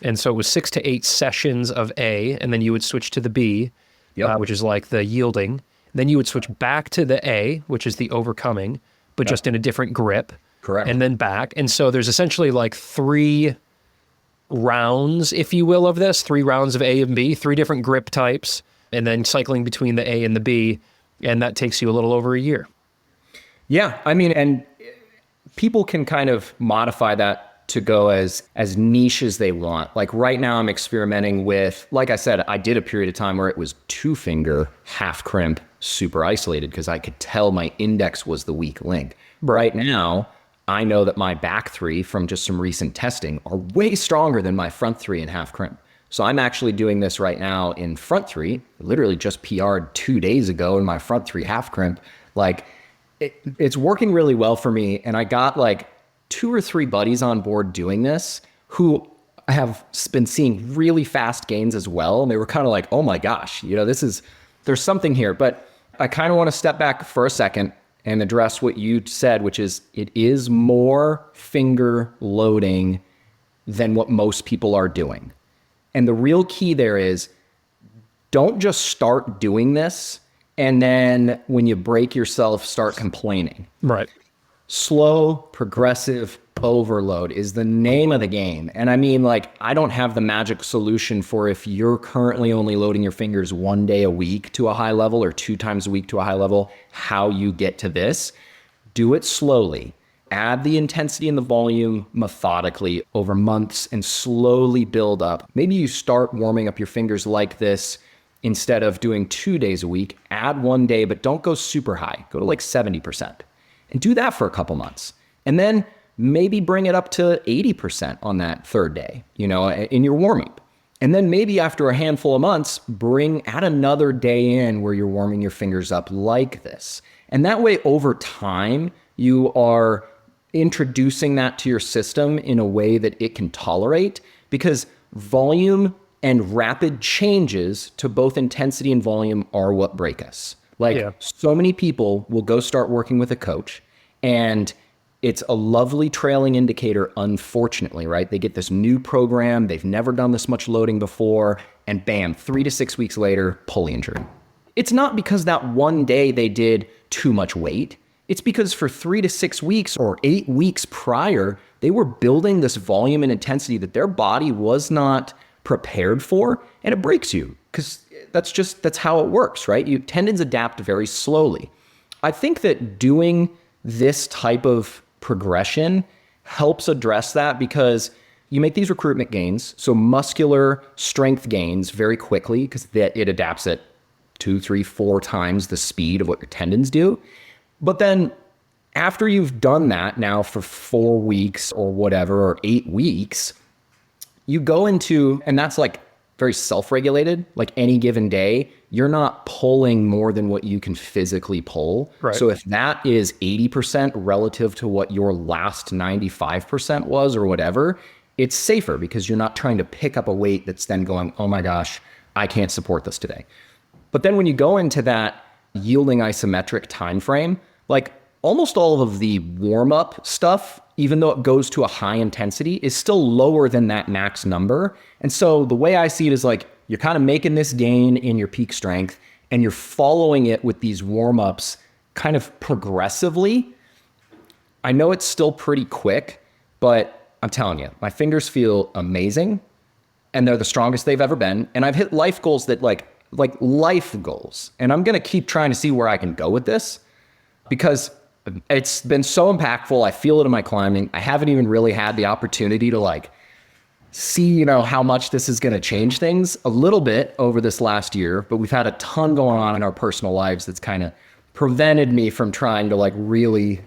And so it was 6 to 8 sessions of A, and then you would switch to the B, which is like the yielding. Then you would switch back to the A, which is the overcoming, but just in a different grip. Correct. And then back. And so there's essentially like 3 rounds, if you will, of this, 3 rounds of A and B, 3 different grip types, and then cycling between the A and the B. And that takes you a little over a year. Yeah. I mean, and people can kind of modify that to go as niche as they want. Like right now I'm experimenting with, like I said, I did a period of time where it was 2-finger, half crimp, super isolated because I could tell my index was the weak link. Right now, I know that my back 3 from just some recent testing are way stronger than my front 3 in half crimp. So I'm actually doing this right now in front 3, literally just PR'd 2 days ago in my front 3 half crimp. Like it's working really well for me. And I got like 2 or 3 buddies on board doing this who have been seeing really fast gains as well. And they were kind of like, oh my gosh, there's something here. But I kind of want to step back for a second and address what you said, which is it is more finger loading than what most people are doing. And the real key there is don't just start doing this and then when you break yourself, start complaining. Right. Slow, progressive overload is the name of the game. And I mean, like, I don't have the magic solution for if you're currently only loading your fingers 1 day a week to a high level or 2 times a week to a high level, how you get to this. Do it slowly. Add the intensity and the volume methodically over months and slowly build up. Maybe you start warming up your fingers like this instead of doing 2 days a week. Add 1 day, but don't go super high. Go to like 70%. And do that for a couple months. And then maybe bring it up to 80% on that third day, in your warm-up. And then maybe after a handful of months, add another day in where you're warming your fingers up like this. And that way, over time, you are introducing that to your system in a way that it can tolerate, because volume and rapid changes to both intensity and volume are what break us. So many people will go start working with a coach, and it's a lovely trailing indicator, unfortunately, right? They get this new program, they've never done this much loading before, and bam, 3 to 6 weeks later, pull injury. It's not because that 1 day they did too much weight. It's because for 3 to 6 weeks or 8 weeks prior, they were building this volume and intensity that their body was not prepared for, and it breaks you, because that's how it works, right? Tendons adapt very slowly. I think that doing this type of progression helps address that, because you make these recruitment gains, so muscular strength gains very quickly, because it adapts at 2, 3, 4 times the speed of what your tendons do. But then after you've done that now for 4 weeks or whatever, or 8 weeks, you go into, and that's like very self-regulated, like any given day, you're not pulling more than what you can physically pull. Right. So if that is 80% relative to what your last 95% was or whatever, it's safer, because you're not trying to pick up a weight that's then going, oh my gosh, I can't support this today. But then when you go into that yielding isometric time frame, like almost all of the warm-up stuff, even though it goes to a high intensity, is still lower than that max number. And so the way I see it is like, you're kind of making this gain in your peak strength, and you're following it with these warm-ups kind of progressively. I know it's still pretty quick, but I'm telling you, my fingers feel amazing, and they're the strongest they've ever been. And I've hit life goals that like life goals. And I'm going to keep trying to see where I can go with this, because it's been so impactful. I feel it in my climbing. I haven't even really had the opportunity to see, how much this is going to change things a little bit over this last year, but we've had a ton going on in our personal lives that's kind of prevented me from trying to really,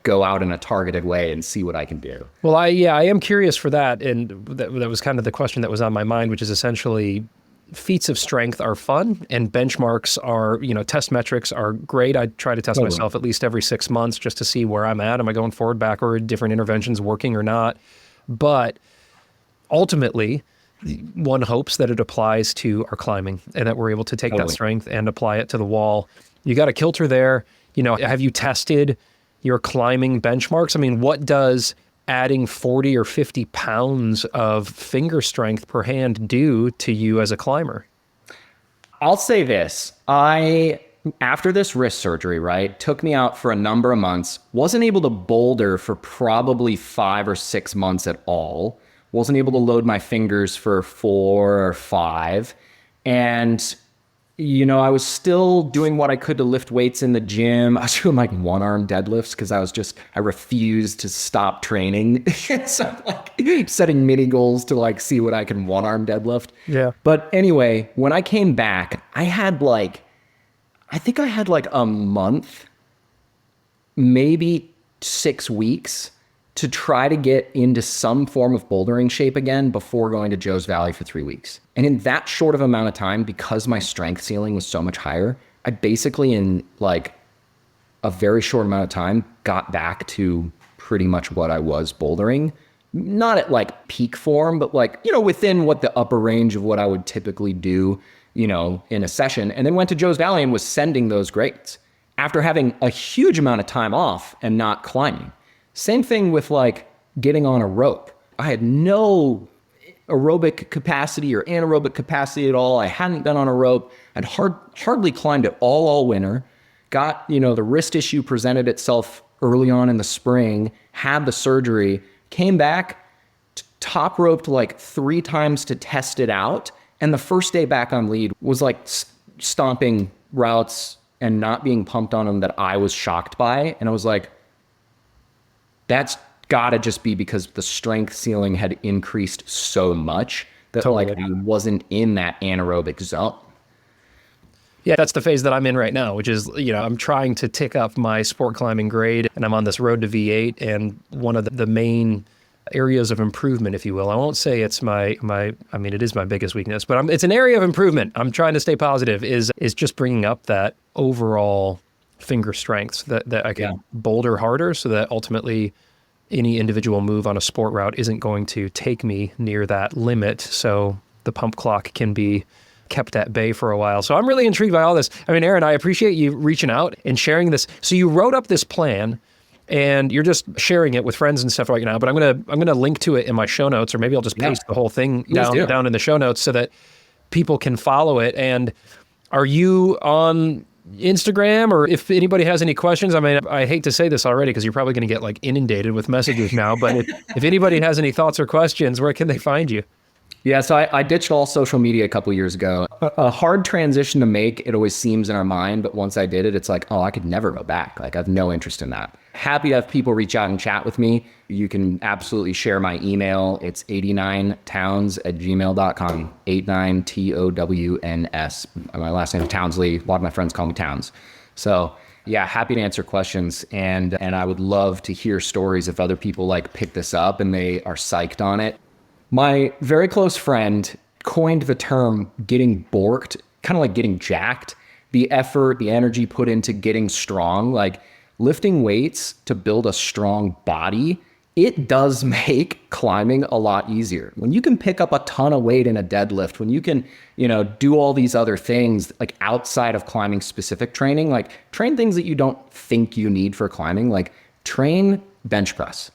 go out in a targeted way and see what I can do. Well, I am curious for that. And that was kind of the question that was on my mind, which is essentially, feats of strength are fun, and benchmarks are, test metrics are great. I try to test myself at least every 6 months just to see where I'm at. Am I going forward, backward, different interventions working or not? But ultimately, one hopes that it applies to our climbing, and that we're able to take that strength and apply it to the wall. You got a kilter there. Have you tested your climbing benchmarks? I mean, what does adding 40 or 50 pounds of finger strength per hand do to you as a climber? I'll say this. After this wrist surgery, right, took me out for a number of months, wasn't able to boulder for probably 5 or 6 months at all, wasn't able to load my fingers for 4 or 5. And, I was still doing what I could to lift weights in the gym. I was doing one-arm deadlifts because I refused to stop training. So I'm setting mini goals to see what I can one-arm deadlift. Yeah. But anyway, when I came back, I had I think I had a month, maybe 6 weeks to try to get into some form of bouldering shape again before going to Joe's Valley for 3 weeks. And in that short of amount of time, because my strength ceiling was so much higher, I basically in a very short amount of time got back to pretty much what I was bouldering. Not at peak form, but within what the upper range of what I would typically do, in a session. And then went to Joe's Valley and was sending those grades after having a huge amount of time off and not climbing. Same thing with getting on a rope. I had no aerobic capacity or anaerobic capacity at all. I hadn't been on a rope. I'd hardly climbed at all winter. Got, the wrist issue presented itself early on in the spring, had the surgery, came back, top roped like 3 times to test it out. And the first day back on lead was like stomping routes and not being pumped on them that I was shocked by. And I was like, that's gotta just be because the strength ceiling had increased so much that like I wasn't in that anaerobic zone. Yeah, that's the phase that I'm in right now, which is, I'm trying to tick up my sport climbing grade, and I'm on this road to V8. And one of the main areas of improvement, if you will, I won't say it's it is my biggest weakness, but it's an area of improvement. I'm trying to stay positive, is just bringing up that overall finger strength that I can boulder harder, so that ultimately any individual move on a sport route isn't going to take me near that limit. So the pump clock can be kept at bay for a while. So I'm really intrigued by all this. I mean, Aaron, I appreciate you reaching out and sharing this. So you wrote up this plan and you're just sharing it with friends and stuff right now, but I'm gonna link to it in my show notes, or maybe I'll just paste the whole thing down in the show notes so that people can follow it. And are you on Instagram? Or if anybody has any questions, I mean, I hate to say this already because you're probably going to get like inundated with messages now, but if anybody has any thoughts or questions, where can they find you? Yeah, so I ditched all social media a couple years ago. A hard transition to make, it always seems in our mind, but once I did it, it's like, oh, I could never go back. Like, I have no interest in that. Happy to have people reach out and chat with me. You can absolutely share my email. It's 89towns@gmail.com, 89TOWNS. My last name is Townsley. A lot of my friends call me Towns. So yeah, happy to answer questions. And I would love to hear stories if other people like pick this up and they are psyched on it. My very close friend coined the term getting borked, kind of like getting jacked. The effort, the energy put into getting strong, like lifting weights to build a strong body, it does make climbing a lot easier. When you can pick up a ton of weight in a deadlift, when you can, do all these other things like outside of climbing specific training, like train things that you don't think you need for climbing, like train bench press.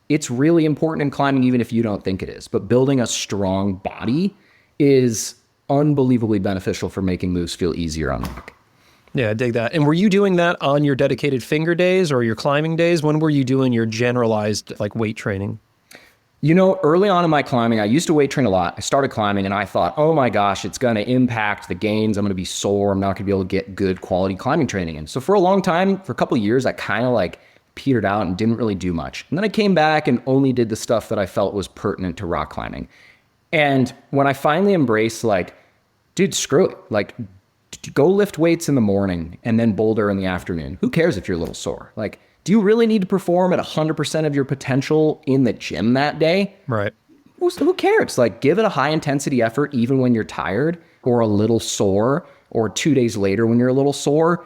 It's really important in climbing, even if you don't think it is. But building a strong body is unbelievably beneficial for making moves feel easier on the back. Yeah, I dig that. And were you doing that on your dedicated finger days or your climbing days? When were you doing your generalized like weight training? Early on in my climbing, I used to weight train a lot. I started climbing and I thought, oh my gosh, it's going to impact the gains. I'm going to be sore. I'm not going to be able to get good quality climbing training in. So for a long time, for a couple of years, I kind of like petered out and didn't really do much. And then I came back and only did the stuff that I felt was pertinent to rock climbing. And when I finally embraced like, dude, screw it. Like, go lift weights in the morning and then boulder in the afternoon. Who cares if you're a little sore? Like, do you really need to perform at 100% of your potential in the gym that day? Right. Who cares? Like, give it a high intensity effort even when you're tired or a little sore, or 2 days later when you're a little sore.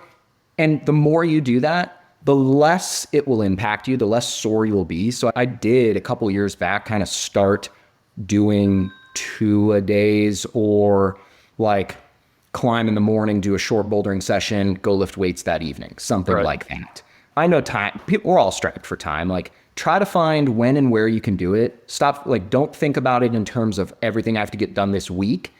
And the more you do that, the less it will impact you, the less sore you will be. So I did a couple years back kind of start doing 2-a-days, or like climb in the morning, do a short bouldering session, go lift weights that evening, something like that. I know time, we're all strapped for time. Like, try to find when and where you can do it. Stop, like, don't think about it in terms of everything I have to get done this week.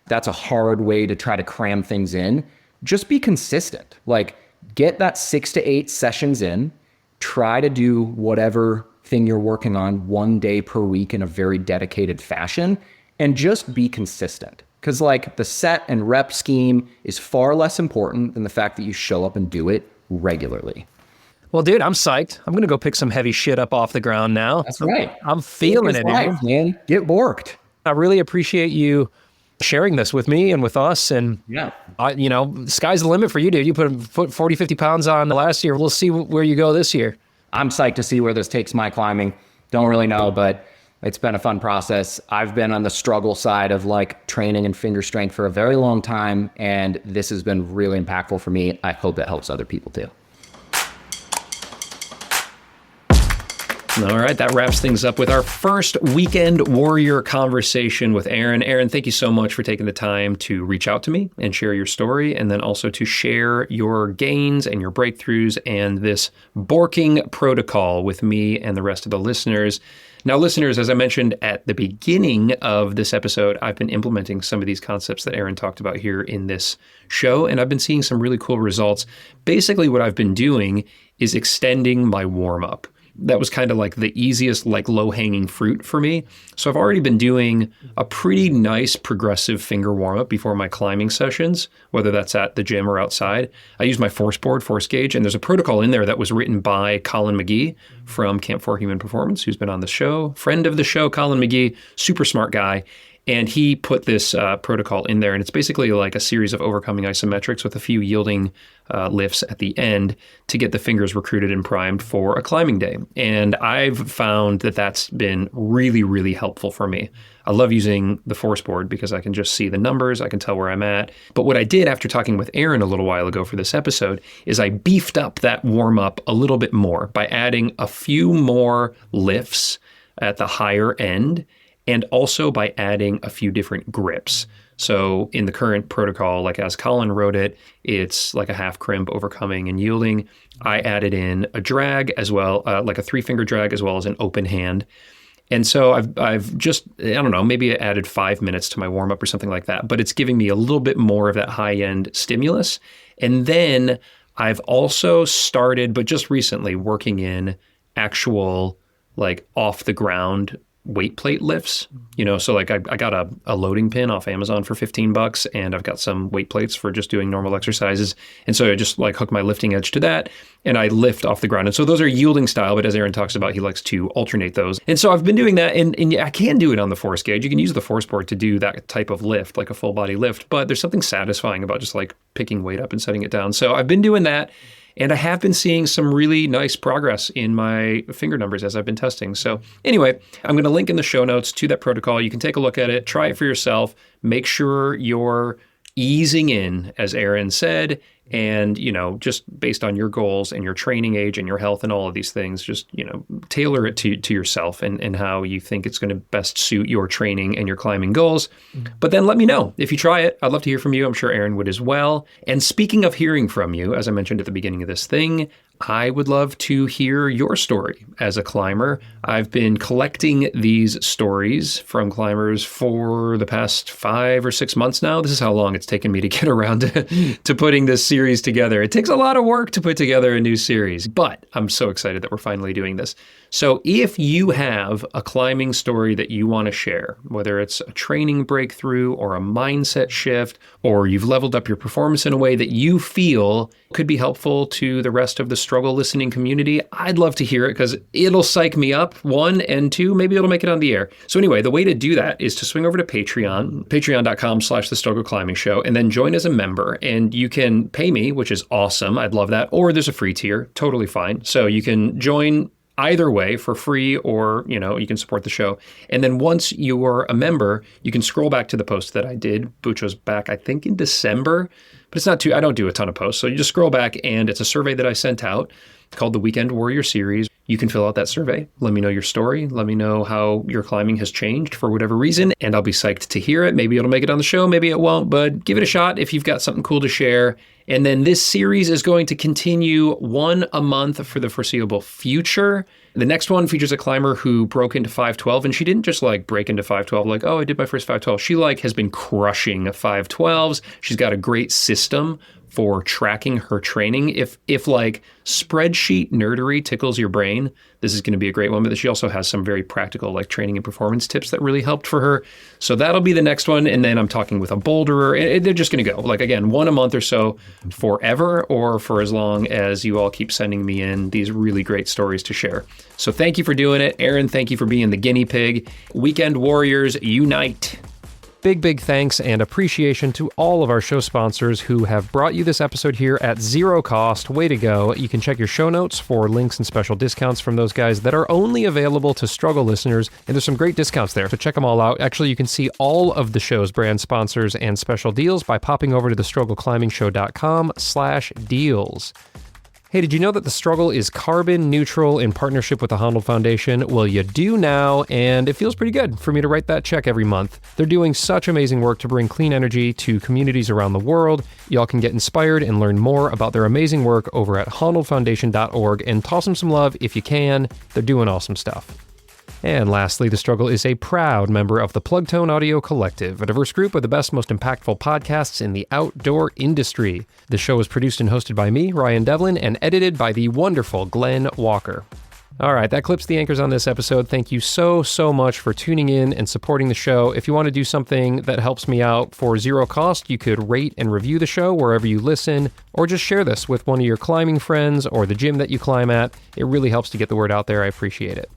That's a hard way to try to cram things in. Just be consistent. Like, get that 6 to 8 sessions in, try to do whatever thing you're working on 1 day per week in a very dedicated fashion, and just be consistent. Because like the set and rep scheme is far less important than the fact that you show up and do it regularly. Well, dude, I'm psyched. I'm going to go pick some heavy shit up off the ground now. That's right. I'm feeling it, life, man. Get borked. I really appreciate you sharing this with me and with us. And yeah, sky's the limit for you, dude. You put 40, 50 pounds on last year. We'll see where you go this year. I'm psyched to see where this takes my climbing. Don't really know, but it's been a fun process. I've been on the struggle side of like training and finger strength for a very long time, and this has been really impactful for me. I hope it helps other people too. All right, that wraps things up with our first Weekend Warrior conversation with Aaron. Aaron, thank you so much for taking the time to reach out to me and share your story, and then also to share your gains and your breakthroughs and this borking protocol with me and the rest of the listeners. Now, listeners, as I mentioned at the beginning of this episode, I've been implementing some of these concepts that Aaron talked about here in this show, and I've been seeing some really cool results. Basically, what I've been doing is extending my warm-up. That was kind of like the easiest, like low-hanging fruit for me. So I've already been doing a pretty nice progressive finger warm-up before my climbing sessions, whether that's at the gym or outside. I use my force board, force gauge, and there's a protocol in there that was written by Colin McGee from Camp for Human Performance, who's been on the show. Friend of the show, Colin McGee, super smart guy. And he put this protocol in there, and it's basically like a series of overcoming isometrics with a few yielding lifts at the end to get the fingers recruited and primed for a climbing day. And I've found that that's been really, really helpful for me. I love using the force board because I can just see the numbers, I can tell where I'm at. But what I did after talking with Aaron a little while ago for this episode is I beefed up that warm-up a little bit more by adding a few more lifts at the higher end, and also by adding a few different grips. So in the current protocol, like as Colin wrote it, it's like a half crimp, overcoming and yielding. I added in a drag as well, like a 3-finger drag, as well as an open hand. And so I've just, I don't know, maybe I added 5 minutes to my warm up or something like that, but it's giving me a little bit more of that high end stimulus. And then I've also started, but just recently, working in actual like off the ground weight plate lifts, so like I got a loading pin off Amazon for $15, and I've got some weight plates for just doing normal exercises. And so I just like hook my lifting edge to that and I lift off the ground. And so those are yielding style, but as Aaron talks about, he likes to alternate those. And so I've been doing that, and I can do it on the force gauge. You can use the force board to do that type of lift, like a full body lift, but there's something satisfying about just like picking weight up and setting it down. So I've been doing that. And I have been seeing some really nice progress in my finger numbers as I've been testing. So anyway, I'm going to link in the show notes to that protocol. You can take a look at it, try it for yourself, make sure you're easing in, as Aaron said, and, just based on your goals and your training age and your health and all of these things, just, tailor it to yourself and how you think it's going to best suit your training and your climbing goals. But then let me know if you try it. I'd love to hear from you. I'm sure Aaron would as well. And speaking of hearing from you, as I mentioned at the beginning of this thing, I would love to hear your story as a climber. I've been collecting these stories from climbers for the past 5 or 6 months now. This is how long it's taken me to get around to putting this series together. It takes a lot of work to put together a new series, but I'm so excited that we're finally doing this. So if you have a climbing story that you want to share, whether it's a training breakthrough or a mindset shift, or you've leveled up your performance in a way that you feel could be helpful to the rest of the struggle listening community, I'd love to hear it because it'll psych me up, 1, and 2, maybe it'll make it on the air. So anyway, the way to do that is to swing over to Patreon, patreon.com/The Struggle Climbing Show, and then join as a member. And you can pay me, which is awesome. I'd love that. Or there's a free tier, totally fine. So you can join either way for free, or, you can support the show. And then once you are a member, you can scroll back to the post that I did, which was back, I think, in December, but it's not I don't do a ton of posts. So you just scroll back, and it's a survey that I sent out called the Weekend Warrior Series. You can fill out that survey. Let me know your story. Let me know how your climbing has changed for whatever reason, and I'll be psyched to hear it. Maybe it'll make it on the show, maybe it won't, but give it a shot if you've got something cool to share. And then this series is going to continue 1 a month for the foreseeable future. The next one features a climber who broke into 512, and she didn't just like break into 512 like, oh, I did my first 512. She has been crushing 512s. She's got a great system for tracking her training. If like spreadsheet nerdery tickles your brain, this is going to be a great one. But she also has some very practical like training and performance tips that really helped for her. So that'll be the next one. And then I'm talking with a boulderer. And they're just going to go like, again, 1 a month or so forever, or for as long as you all keep sending me in these really great stories to share. So thank you for doing it. Aaron, thank you for being the guinea pig. Weekend Warriors Unite. Big thanks and appreciation to all of our show sponsors who have brought you this episode here at zero cost. Way to go. You can check your show notes for links and special discounts from those guys that are only available to Struggle listeners, and there's some great discounts there, so check them all out. Actually, you can see all of the show's brand sponsors and special deals by popping over to thestruggleclimbingshow.com/deals. Hey, did you know that The Struggle is carbon neutral in partnership with the Honnold Foundation? Well, you do now, and it feels pretty good for me to write that check every month. They're doing such amazing work to bring clean energy to communities around the world. Y'all can get inspired and learn more about their amazing work over at honnoldfoundation.org, and toss them some love if you can. They're doing awesome stuff. And lastly, The Struggle is a proud member of the Plugtone Audio Collective, a diverse group of the best, most impactful podcasts in the outdoor industry. The show is produced and hosted by me, Ryan Devlin, and edited by the wonderful Glenn Walker. All right, that clips the anchors on this episode. Thank you so much for tuning in and supporting the show. If you want to do something that helps me out for zero cost, you could rate and review the show wherever you listen, or just share this with one of your climbing friends or the gym that you climb at. It really helps to get the word out there. I appreciate it.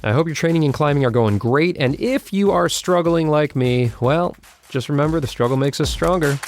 I hope your training and climbing are going great, and if you are struggling like me, well, just remember the struggle makes us stronger.